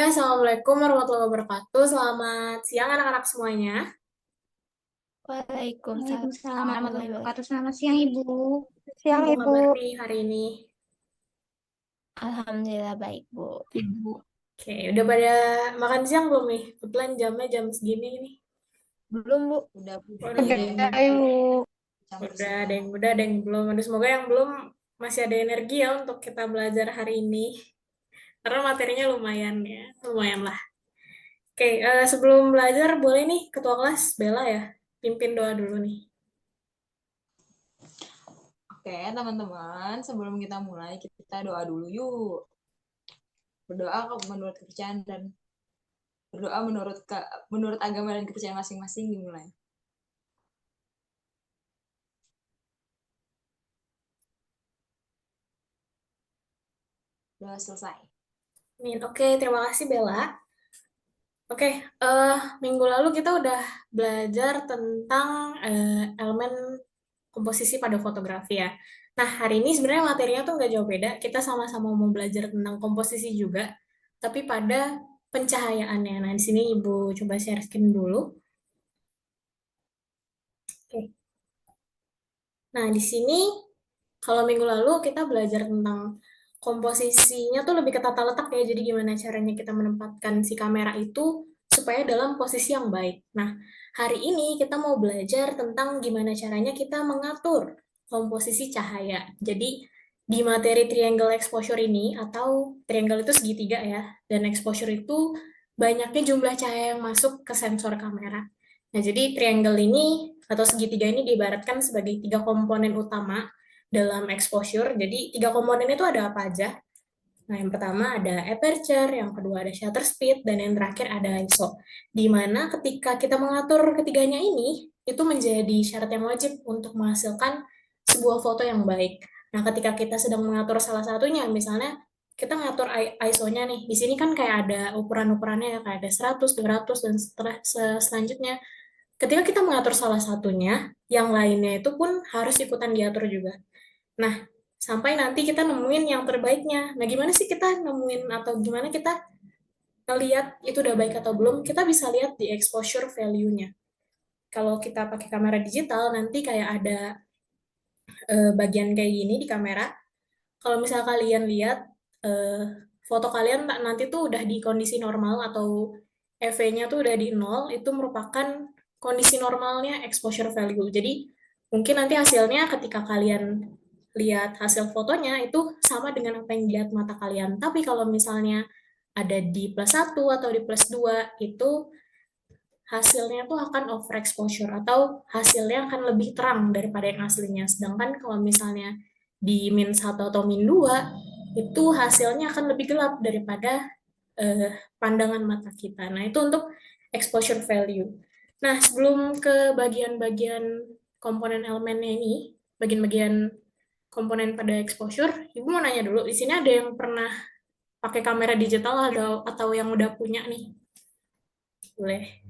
Ya, Assalamualaikum warahmatullahi wabarakatuh. Selamat siang anak-anak semuanya. Waalaikumsalam Waalaikumsalam warahmatullahi warahmatullahi wabarakatuh. wabarakatuh. Selamat siang, Ibu. Apa Siang, Ibu. kabar nih hari ini? Alhamdulillah baik, Bu. Ibu. Oke, udah pada makan siang belum nih? Kebetulan jamnya jam segini nih. Belum, Bu. Udah, Bu. Waduh, Udah, belum. Ibu. Udah ada yang belum. Aduh, semoga yang belum masih ada energi ya untuk kita belajar hari ini. Karena materinya lumayan ya, lumayan lah. Oke, sebelum belajar boleh nih Ketua kelas Bella ya, pimpin doa dulu nih. Oke, teman-teman, sebelum kita mulai, kita doa dulu yuk. Berdoa menurut kepercayaan dan berdoa menurut agama dan kepercayaan masing-masing dimulai. Doa selesai. Amin. Oke, terima kasih Bella. Oke, minggu lalu kita udah belajar tentang elemen komposisi pada fotografi ya. Nah, hari ini sebenarnya materinya tuh nggak jauh beda. Kita sama-sama mau belajar tentang komposisi juga, tapi pada pencahayaannya. Nah, di sini Ibu coba share screen dulu. Oke. Nah, di sini kalau minggu lalu kita belajar tentang komposisinya tuh lebih ke tata letak ya. Jadi gimana caranya kita menempatkan si kamera itu supaya dalam posisi yang baik. Nah, hari ini kita mau belajar tentang gimana caranya kita mengatur komposisi cahaya. Jadi di materi triangle exposure ini atau triangle itu segitiga ya, dan exposure itu banyaknya jumlah cahaya yang masuk ke sensor kamera. Nah, jadi triangle ini atau segitiga ini diibaratkan sebagai tiga komponen utama dalam exposure. Jadi tiga komponen itu ada apa aja? Nah, yang pertama ada aperture, yang kedua ada shutter speed, dan yang terakhir ada ISO. Di mana ketika kita mengatur ketiganya ini, itu menjadi syarat yang wajib untuk menghasilkan sebuah foto yang baik. Nah, ketika kita sedang mengatur salah satunya, misalnya kita ngatur ISO-nya nih, di sini kan kayak ada ukuran-ukurannya ya, kayak ada 100, 200, dan selanjutnya. Ketika kita mengatur salah satunya, yang lainnya itu pun harus ikutan diatur juga. Nah, sampai nanti kita nemuin yang terbaiknya. Nah, gimana sih kita nemuin atau gimana kita ngelihat itu udah baik atau belum? Kita bisa lihat di exposure value-nya. Kalau kita pakai kamera digital, nanti kayak ada bagian kayak gini di kamera. Kalau misalnya kalian lihat eh, foto kalian nanti tuh udah di kondisi normal atau EV-nya tuh udah di nol, itu merupakan kondisi normalnya exposure value. Jadi mungkin nanti hasilnya ketika kalian lihat hasil fotonya itu sama dengan apa yang dilihat mata kalian. Tapi kalau misalnya ada di plus satu atau di plus 2 itu hasilnya tuh akan overexposure atau hasilnya akan lebih terang daripada yang aslinya. Sedangkan kalau misalnya di min satu atau min 2 itu hasilnya akan lebih gelap daripada pandangan mata kita. Nah, itu untuk exposure value. Nah, sebelum ke bagian-bagian komponen elemennya ini, bagian-bagian komponen pada exposure, Ibu mau nanya dulu, di sini ada yang pernah pakai kamera digital atau yang udah punya nih? Boleh.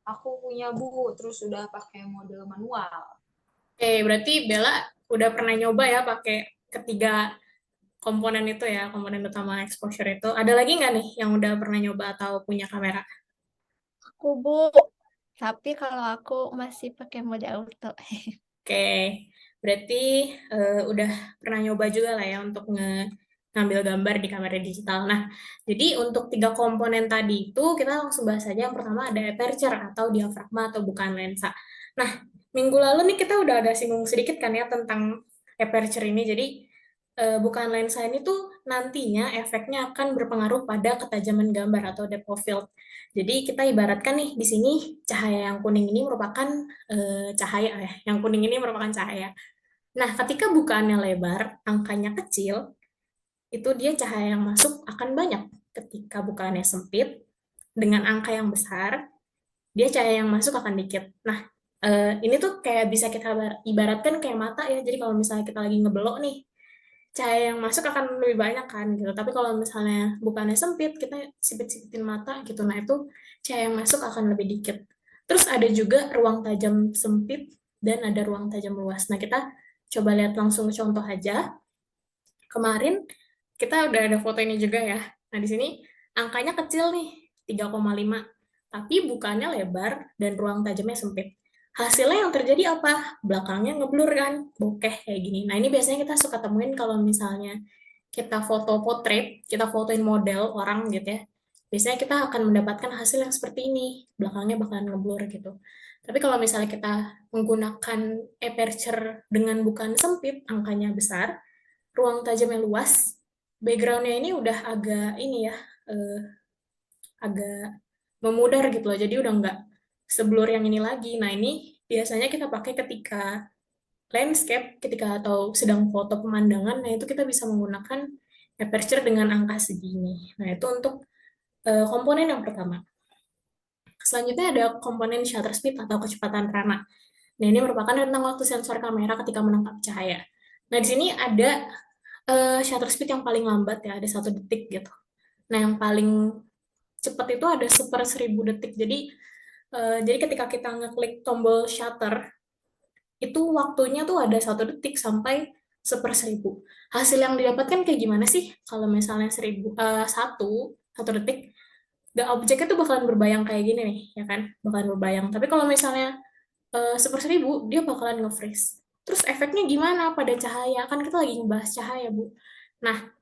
Aku punya, Bu, terus sudah pakai mode manual. Oke, berarti Bella udah pernah nyoba ya pakai ketiga komponen itu ya, komponen utama exposure itu. Ada lagi nggak nih yang udah pernah nyoba atau punya kamera? Aku, Bu. Tapi kalau aku masih pakai mode auto. Oke, berarti udah pernah nyoba juga lah ya untuk ngambil gambar di kamera digital. Nah, jadi untuk tiga komponen tadi itu kita langsung bahas aja. Yang pertama ada aperture atau diafragma atau bukaan lensa. Nah, minggu lalu nih kita udah agak singgung sedikit kan ya tentang aperture ini. Jadi bukaan lensa ini tuh nantinya efeknya akan berpengaruh pada ketajaman gambar atau depth of field. Jadi kita ibaratkan nih di sini cahaya yang kuning ini merupakan cahaya ya. Yang kuning ini merupakan cahaya. Nah, ketika bukaannya lebar, angkanya kecil, itu dia cahaya yang masuk akan banyak. Ketika bukaannya sempit, dengan angka yang besar, dia cahaya yang masuk akan dikit. Nah, ini tuh kayak bisa kita ibaratkan kayak mata ya. Jadi kalau misalnya kita lagi ngebelok nih, cahaya yang masuk akan lebih banyak kan gitu. Tapi kalau misalnya bukannya sempit, kita sipit-sipitin mata gitu. Nah, itu cahaya yang masuk akan lebih dikit. Terus ada juga ruang tajam sempit dan ada ruang tajam luas. Nah, kita coba lihat langsung contoh aja. Kemarin kita udah ada foto ini juga ya. Nah, di sini angkanya kecil nih, 3,5. Tapi bukannya lebar dan ruang tajamnya sempit. Hasilnya yang terjadi apa? Belakangnya ngeblur kan, bokeh kayak gini. Nah, ini biasanya kita suka temuin kalau misalnya kita foto portrait, kita fotoin model orang gitu ya. Biasanya kita akan mendapatkan hasil yang seperti ini. Belakangnya bakalan ngeblur gitu. Tapi kalau misalnya kita menggunakan aperture dengan bukan sempit, angkanya besar, ruang tajamnya luas, backgroundnya ini udah agak ini ya, eh, agak memudar gitu loh. Jadi udah nggak seblur yang ini lagi. Nah ini biasanya kita pakai ketika landscape, ketika atau sedang foto pemandangan. Nah itu kita bisa menggunakan aperture dengan angka segini. Nah itu untuk komponen yang pertama. Selanjutnya ada komponen shutter speed atau kecepatan rana. Nah ini merupakan rentang waktu sensor kamera ketika menangkap cahaya. Nah di sini ada shutter speed yang paling lambat ya, ada 1 detik gitu. Nah, yang paling cepat itu ada 1/1000 detik. Jadi ketika kita ngeklik tombol shutter, itu waktunya tuh ada 1 detik sampai 1/1000. Hasil yang didapatkan kayak gimana sih? Kalau misalnya 1 detik, objeknya tuh bakalan berbayang kayak gini nih, ya kan? Bakalan berbayang. Tapi kalau misalnya 1/1000, dia bakalan nge-freeze. Terus efeknya gimana pada cahaya? Kan kita lagi ngebahas cahaya, Bu. Nah,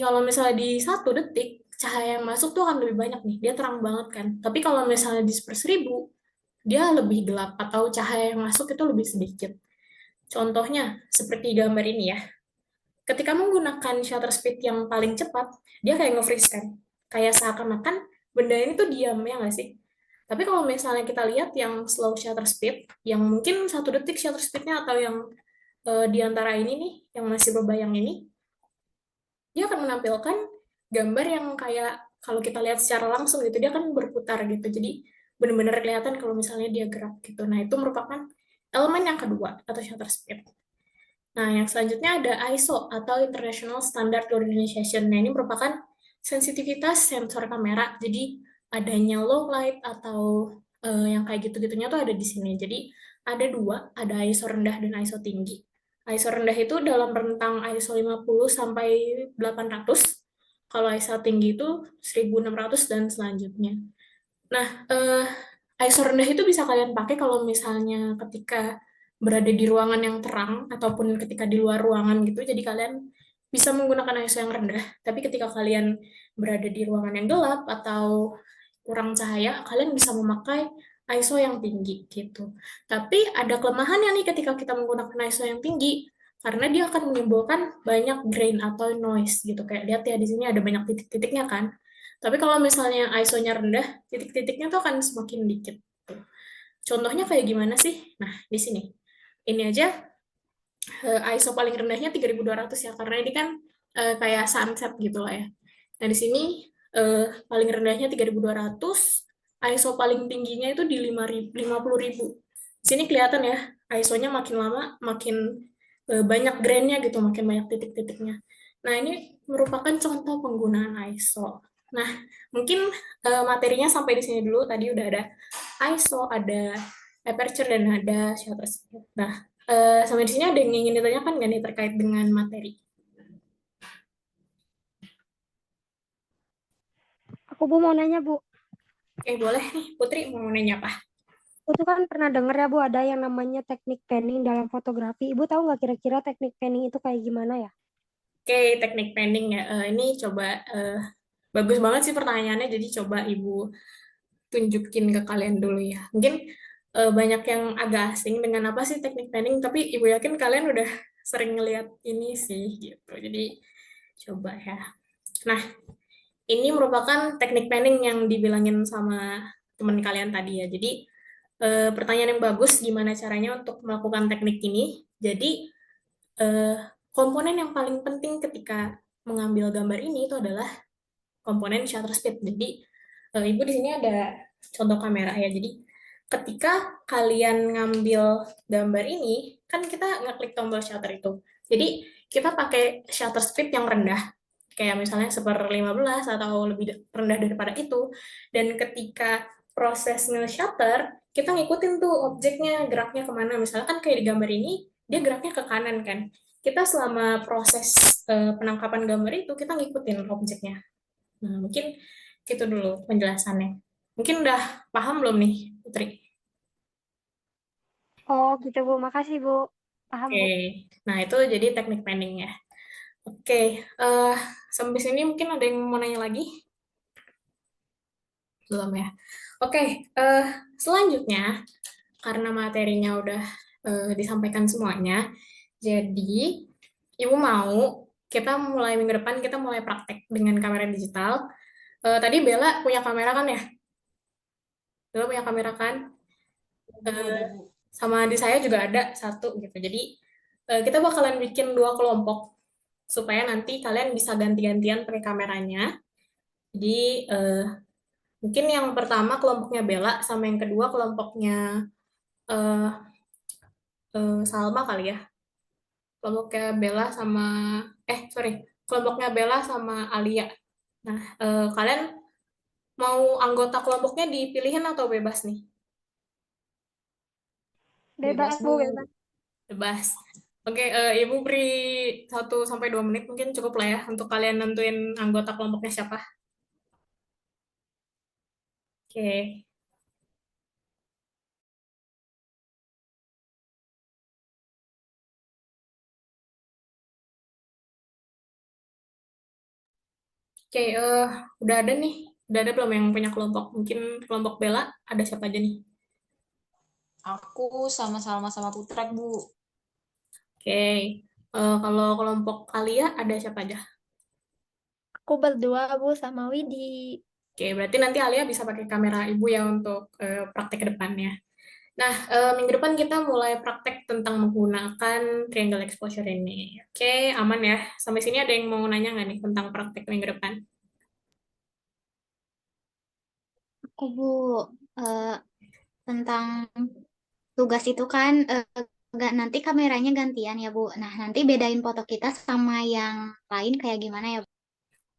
kalau misalnya di 1 detik, cahaya yang masuk tuh akan lebih banyak nih. Dia terang banget kan. Tapi kalau misalnya di 1/1000, dia lebih gelap atau cahaya yang masuk itu lebih sedikit. Contohnya, seperti gambar ini ya. Ketika menggunakan shutter speed yang paling cepat, dia kayak nge-freeze kan. Kayak seakan-akan benda ini tuh diam, ya nggak sih? Tapi kalau misalnya kita lihat yang slow shutter speed, yang mungkin 1 detik shutter speednya atau yang di antara ini nih, yang masih berbayang ini, dia akan menampilkan gambar yang kayak kalau kita lihat secara langsung gitu, dia akan berputar gitu. Jadi benar-benar kelihatan kalau misalnya dia gerak gitu. Nah, itu merupakan elemen yang kedua atau shutter speed. Nah, yang selanjutnya ada ISO atau International Standard Organization. Nah, ini merupakan sensitivitas sensor kamera. Jadi adanya low light atau yang kayak gitu-gitunya tuh ada di sini. Jadi ada dua, ada ISO rendah dan ISO tinggi. ISO rendah itu dalam rentang ISO 50 sampai 800. Kalau ISO tinggi itu 1600 dan selanjutnya. Nah, ISO rendah itu bisa kalian pakai kalau misalnya ketika berada di ruangan yang terang ataupun ketika di luar ruangan gitu. Jadi kalian bisa menggunakan ISO yang rendah. Tapi ketika kalian berada di ruangan yang gelap atau kurang cahaya, kalian bisa memakai ISO yang tinggi gitu. Tapi ada kelemahannya nih ketika kita menggunakan ISO yang tinggi karena dia akan menimbulkan banyak grain atau noise gitu. Kayak lihat ya di sini ada banyak titik-titiknya kan. Tapi kalau misalnya ISO-nya rendah, titik-titiknya tuh akan semakin dikit. Contohnya kayak gimana sih? Nah, di sini. Ini aja ISO paling rendahnya 3200 ya, karena ini kan kayak sunset gitu lah ya. Nah, di sini paling rendahnya 3200, ISO paling tingginya itu di 50.000. Di sini kelihatan ya, ISO-nya makin lama makin banyak grain-nya gitu, makin banyak titik-titiknya. Nah, ini merupakan contoh penggunaan ISO. Nah, mungkin materinya sampai di sini dulu. Tadi udah ada ISO, ada aperture, dan ada shutter speed. Nah, sampai di sini ada yang ingin ditanyakan nggak nih terkait dengan materi? Aku Bu mau nanya Bu. Oke, boleh nih. Putri mau nanya apa? Aku tuh kan pernah denger ya Bu ada yang namanya teknik panning dalam fotografi. Ibu tahu nggak kira-kira teknik panning itu kayak gimana ya? Oke, teknik pending ya. Ini coba bagus banget sih pertanyaannya. Jadi coba Ibu tunjukin ke kalian dulu ya. Mungkin banyak yang agak asing dengan apa sih teknik pending, tapi Ibu yakin kalian udah sering ngeliat ini sih gitu. Jadi coba ya. Nah, ini merupakan teknik pending yang dibilangin sama teman kalian tadi ya. Jadi pertanyaan yang bagus, gimana caranya untuk melakukan teknik ini? Jadi eh, komponen yang paling penting ketika mengambil gambar ini itu adalah komponen shutter speed. Jadi Ibu di sini ada contoh kamera ya. Jadi ketika kalian ngambil gambar ini, kan kita ngeklik tombol shutter itu. Jadi kita pakai shutter speed yang rendah, kayak misalnya 1/15 atau lebih rendah daripada itu. Dan ketika proses nge-shutter, kita ngikutin tuh objeknya geraknya kemana. Misalnya kan kayak di gambar ini, dia geraknya ke kanan kan. Kita selama proses penangkapan gambar itu kita ngikutin objeknya. Nah, mungkin gitu dulu penjelasannya. Mungkin udah paham belum nih, Putri? Oh gitu Bu, makasih Bu. Paham Oke, Bu. nah itu jadi teknik planning ya. Oke, eh sampai sini mungkin ada yang mau nanya lagi? Belum ya? Oke, eh selanjutnya karena materinya udah disampaikan semuanya, jadi Ibu mau kita mulai minggu depan kita mulai praktek dengan kamera digital. Tadi Bella punya kamera kan ya? Bella punya kamera kan? Ada Eh, Bu. sama di saya juga ada satu gitu. Jadi kita bakalan bikin dua kelompok supaya nanti kalian bisa ganti-gantian pakai kameranya. Jadi eh, mungkin yang pertama kelompoknya Bella sama yang kedua kelompoknya eh, Salma kali ya. Kelompoknya Bella sama sorry, kelompoknya Bella sama Alia. Nah, kalian mau anggota kelompoknya dipilihin atau bebas nih? Bebas Bebas Bu, Bu. bebas. Bebas. Oke, Ibu beri 1 sampai 2 menit mungkin cukup lah ya untuk kalian nentuin anggota kelompoknya siapa. Oke. Oke, udah ada nih. Udah ada belum yang punya kelompok? Mungkin kelompok Bella ada siapa aja nih? Aku sama Salma sama Putrek Bu. Oke. Kalau kelompok Alia ada siapa aja? Aku berdua Bu sama Widi. Oke, berarti nanti Alia bisa pakai kamera ibu ya untuk praktek ke depannya. Nah, minggu depan kita mulai praktek tentang menggunakan triangle exposure ini. Oke, aman ya. Sampai sini ada yang mau nanya nggak nih tentang praktek minggu depan? Aku Bu, eh, tentang tugas itu kan nanti kameranya gantian ya Bu. Nah, nanti bedain foto kita sama yang lain kayak gimana ya Bu?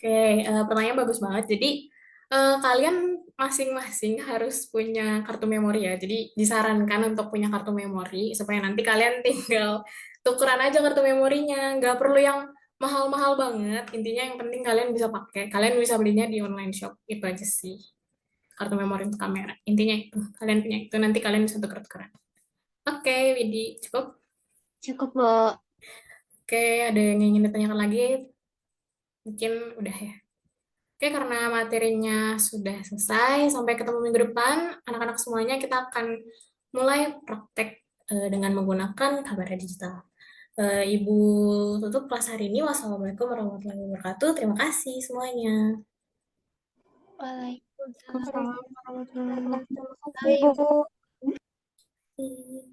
Oke, pertanyaan bagus banget. Jadi, kalian masing-masing harus punya kartu memori ya. Jadi, disarankan untuk punya kartu memori supaya nanti kalian tinggal tukeran aja kartu memorinya. Nggak perlu yang mahal-mahal banget. Intinya yang penting kalian bisa pakai. Kalian bisa belinya di online shop. Itu aja sih. Kartu memori untuk kamera. Intinya itu. Kalian punya itu. Nanti kalian bisa tuker-tukeran. Oke, Widi. Cukup? Cukup Bu. Oke, ada yang ingin ditanyakan lagi? Mungkin udah ya. Oke, karena materinya sudah selesai, sampai ketemu minggu depan, anak-anak semuanya kita akan mulai praktek dengan menggunakan kamera digital. Ibu tutup kelas hari ini. Wassalamualaikum warahmatullahi wabarakatuh. Terima kasih semuanya. Waalaikumsalam Waalaikumsalam warahmatullahi wabarakatuh. Terima kasih warahmatullahi Bu. wabarakatuh. Terima kasih.